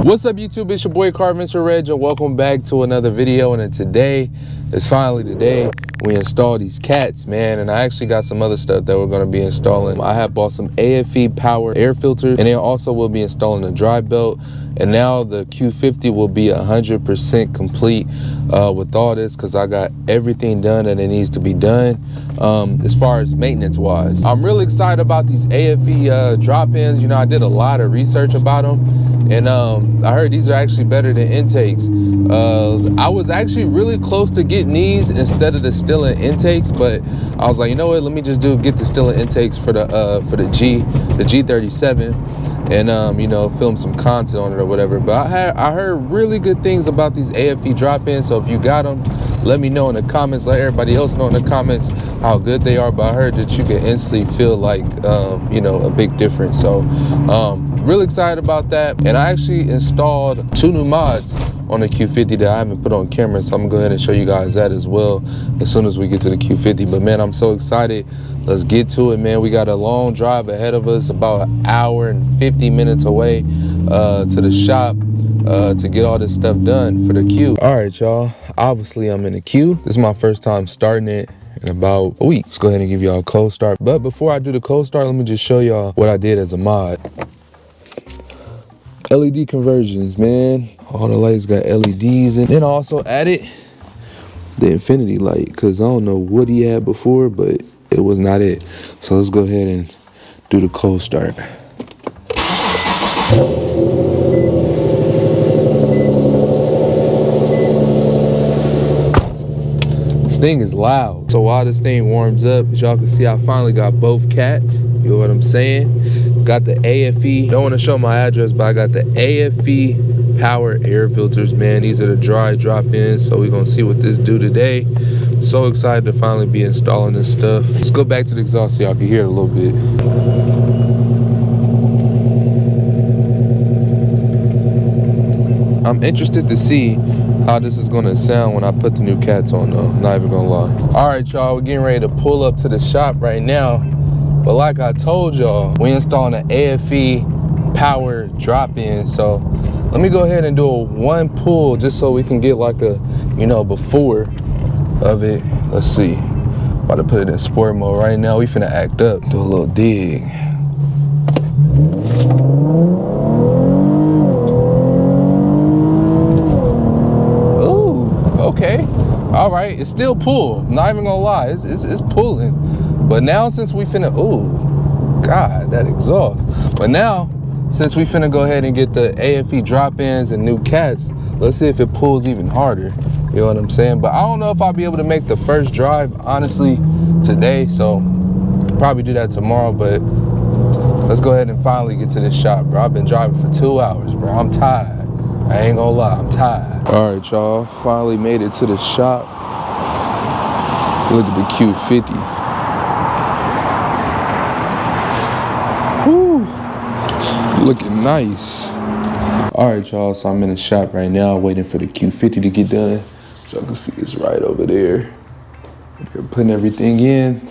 What's up YouTube, it's your boy Car Mr. Reg and welcome back to another video. And today is finally the day we install these cats, man. And I actually got some other stuff that we're going to be installing. I have bought some AFE power air filters, and then also will be installing a dry belt. And now the Q50 will be 100% complete with all this, because I got everything done that it needs to be done as far as maintenance wise. I'm really excited about these AFE drop-ins. You know, I did a lot of research about them, and I heard these are actually better than intakes. I was actually really close to getting these instead of the Stilla intakes, but I was like, you know what, let me just get the Stilla intakes for the G37 and you know, film some content on it or whatever. But I heard really good things about these AFE drop-ins, so if you got them, let me know in the comments. Let everybody else know in the comments how good they are. But I heard that you can instantly feel like you know, a big difference. So really excited about that. And I actually installed 2 new mods on the Q50 that I haven't put on camera, so I'm gonna go ahead and show you guys that as well as soon as we get to the Q50. But man, I'm so excited. Let's get to it, man. We got a long drive ahead of us, about an hour and 50 minutes away to the shop to get all this stuff done for the Q. All right, y'all, obviously I'm in the Q. This is my first time starting it in about a week. Let's go ahead and give y'all a cold start. But before I do the cold start, let me just show y'all what I did as a mod. LED conversions, man. All the lights got LEDs in. Then I also added the Infiniti light, because I don't know what he had before, but it was not it. So let's go ahead and do the cold start. This thing is loud. So while this thing warms up, as y'all can see, I finally got both cats. You know what I'm saying? Got the AFE. Don't want to show my address, but I got the AFE power air filters, man. These are the dry drop-ins, so we're gonna see what this do today. So excited to finally be installing this stuff. Let's go back to the exhaust so y'all can hear it a little bit. I'm interested to see how this is gonna sound when I put the new cats on though, not even gonna lie. All right, y'all, we're getting ready to pull up to the shop right now. But like I told y'all, we installing an AFE power drop-in. So let me go ahead and do a one pull just so we can get like a, you know, before of it. Let's see. About to put it in sport mode right now. We finna act up, do a little dig. Ooh, okay. All right, it's still pull. I'm not even gonna lie, it's pulling. But now since we finna, ooh, God, that exhaust. But now, since we finna go ahead and get the AFE drop-ins and new cats, let's see if it pulls even harder. You know what I'm saying? But I don't know if I'll be able to make the first drive, honestly, today. So probably do that tomorrow, but let's go ahead and finally get to this shop, bro. I've been driving for 2 hours, bro. I'm tired. I ain't gonna lie, I'm tired. All right, y'all, finally made it to the shop. Look at the Q50. Woo, looking nice. All right, y'all, so I'm in the shop right now waiting for the Q50 to get done. So y'all can see it's right over there. They're putting everything in.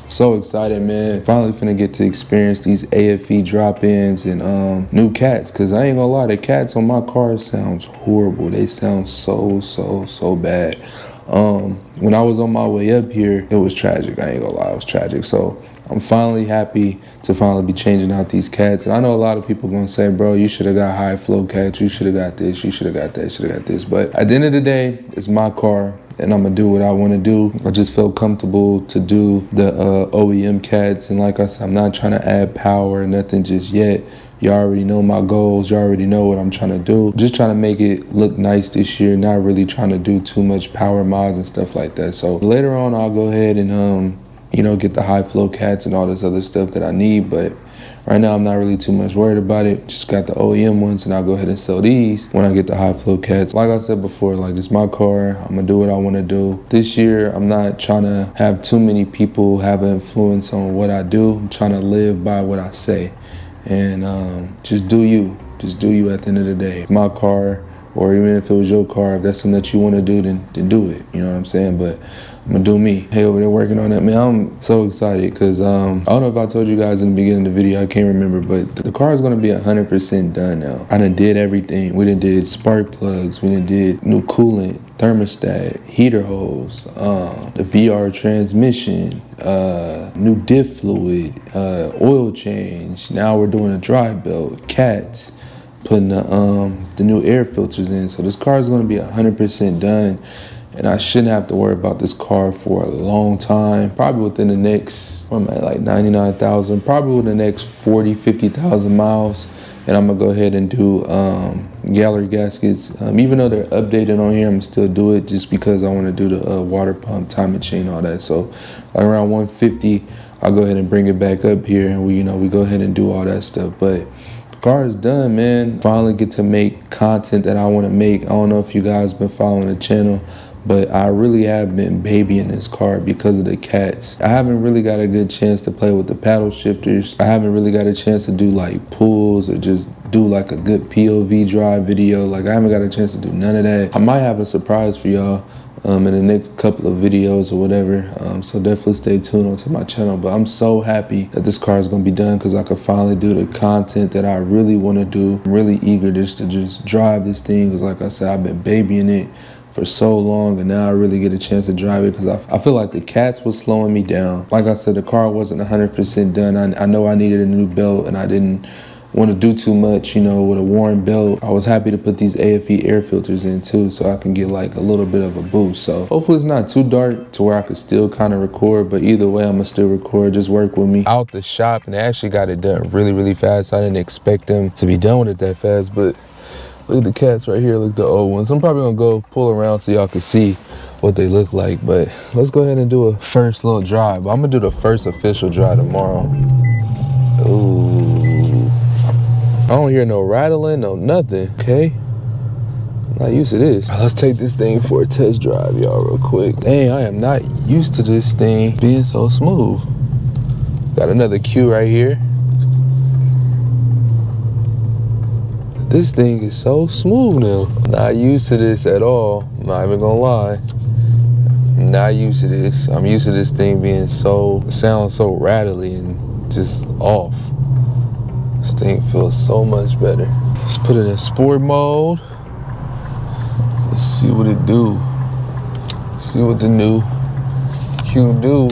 So excited, man. Finally finna get to experience these AFE drop-ins and new cats, because I ain't gonna lie, the cats on my car sounds horrible. They sound so bad. When I was on my way up here, it was tragic. I ain't gonna lie, it was tragic. So I'm finally happy to finally be changing out these cats. And I know a lot of people gonna say, bro, you should have got high flow cats. You should have got this. You should have got that. Should have got this. But at the end of the day, it's my car, and I'm gonna do what I want to do. I just feel comfortable to do the OEM cats. And like I said, I'm not trying to add power or nothing just yet. You already know my goals. You already know what I'm trying to do. Just trying to make it look nice this year. Not really trying to do too much power mods and stuff like that. So later on, I'll go ahead and you know, get the high flow cats and all this other stuff that I need. But right now, I'm not really too much worried about it. Just got the OEM ones, and I'll go ahead and sell these when I get the high flow cats. Like I said before, like, it's my car. I'm gonna do what I want to do. This year, I'm not trying to have too many people have an influence on what I do. I'm trying to live by what I say. And just do you. Just do you at the end of the day. My car, or even if it was your car, if that's something that you want to do, then do it. You know what I'm saying? But I'm gonna do me. Hey, over there working on that, man. I'm so excited because I don't know if I told you guys in the beginning of the video, I can't remember, but the car is gonna be 100% done now. I done did everything. We done did spark plugs, we done did new coolant, thermostat, heater hose, the VR transmission, new diff fluid, oil change. Now we're doing a dry belt, cats, putting the new air filters in. So this car is gonna be 100% done. And I shouldn't have to worry about this car for a long time. Probably within the next, I'm at like 99,000, probably within the next 40, 50,000 miles. And I'm gonna go ahead and do gallery gaskets. Even though they're updated on here, I'm still do it just because I wanna do the water pump, timing chain, all that. So like around 150, I'll go ahead and bring it back up here and we go ahead and do all that stuff. But the car is done, man. Finally get to make content that I wanna make. I don't know if you guys been following the channel, but I really have been babying this car because of the cats. I haven't really got a good chance to play with the paddle shifters. I haven't really got a chance to do like pulls or just do like a good POV drive video. Like I haven't got a chance to do none of that. I might have a surprise for y'all in the next couple of videos or whatever. So definitely stay tuned onto my channel. But I'm so happy that this car is gonna be done because I could finally do the content that I really wanna do. I'm really eager just to drive this thing because like I said, I've been babying it for so long, and now I really get a chance to drive it because I feel like the cats was slowing me down. Like I said, the car wasn't 100% done. I know I needed a new belt and I didn't want to do too much, with a worn belt. I was happy to put these AFE air filters in too so I can get like a little bit of a boost. So hopefully it's not too dark to where I could still kind of record, but either way, I'm gonna still record. Just work with me. Out the shop, and they actually got it done really, really fast. I didn't expect them to be done with it that fast, but look at the cats right here, look at the old ones. I'm probably gonna go pull around so y'all can see what they look like, but let's go ahead and do a first little drive. I'm gonna do the first official drive tomorrow. Ooh. I don't hear no rattling, no nothing, okay? I'm not used to this. Let's take this thing for a test drive, y'all, real quick. Dang, I am not used to this thing being so smooth. Got another Q right here. This thing is so smooth now. Not used to this at all. I'm not even gonna lie. Not used to this. I'm used to this thing being sounds so rattly and just off. This thing feels so much better. Let's put it in sport mode. Let's see what it do. See what the new Q do.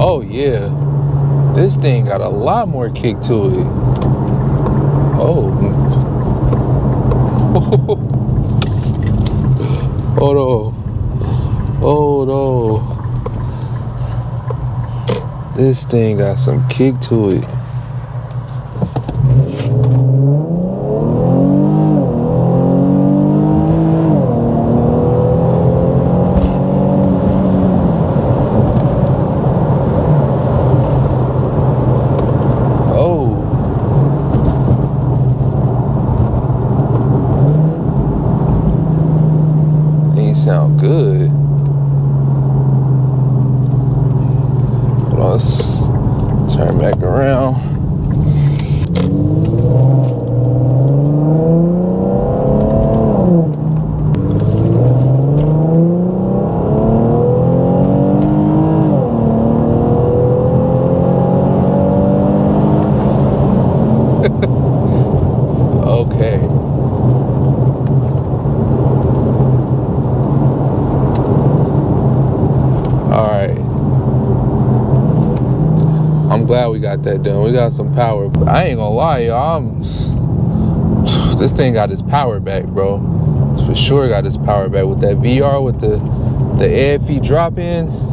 Oh yeah, this thing got a lot more kick to it. Oh. Hold on. Hold on. This thing got some kick to it. Sound good. Hold on, let's turn back around. Okay. I'm glad we got that done. We got some power. I ain't gonna lie, y'all. This thing got its power back, bro. It's for sure got its power back with that VR, with the AFE drop-ins.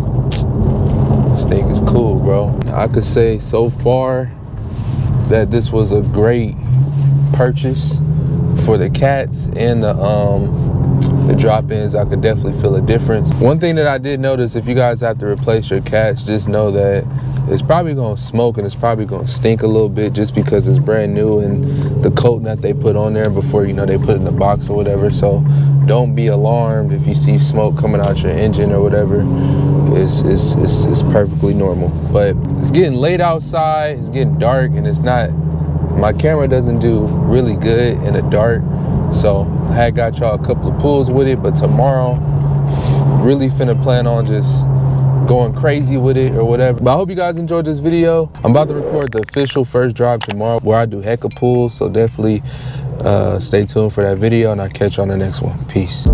This thing is cool, bro. I could say so far that this was a great purchase for the cats and the drop-ins. I could definitely feel a difference. One thing that I did notice, if you guys have to replace your cats, just know that it's probably gonna smoke and it's probably gonna stink a little bit just because it's brand new and the coating that they put on there before they put it in the box or whatever. So don't be alarmed if you see smoke coming out your engine or whatever. It's perfectly normal. But it's getting late outside, it's getting dark, and it's not my camera doesn't do really good in the dark. So I had got y'all a couple of pulls with it, but tomorrow, really finna plan on just going crazy with it or whatever. But I hope you guys enjoyed this video. I'm about to record the official first drive tomorrow where I do hecka pulls, so definitely stay tuned for that video, and I'll catch you on the next one. Peace.